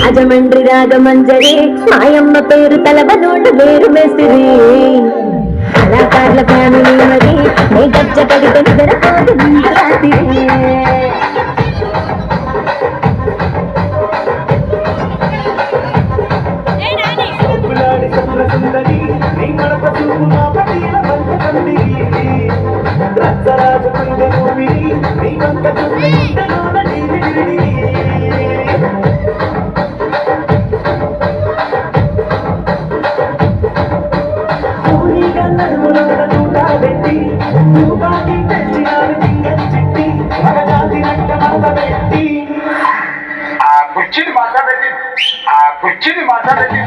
రాజమండ్రి రాగమంజరి మాయమ్మ పేరు తలవనోడు వేరు మేసిరి కళాకారుల ఫ్యామిలీ మరి నీ గజ్జ పడితే నిద్రపోదు రాత్రి కుర్చీని మాట్లాడేది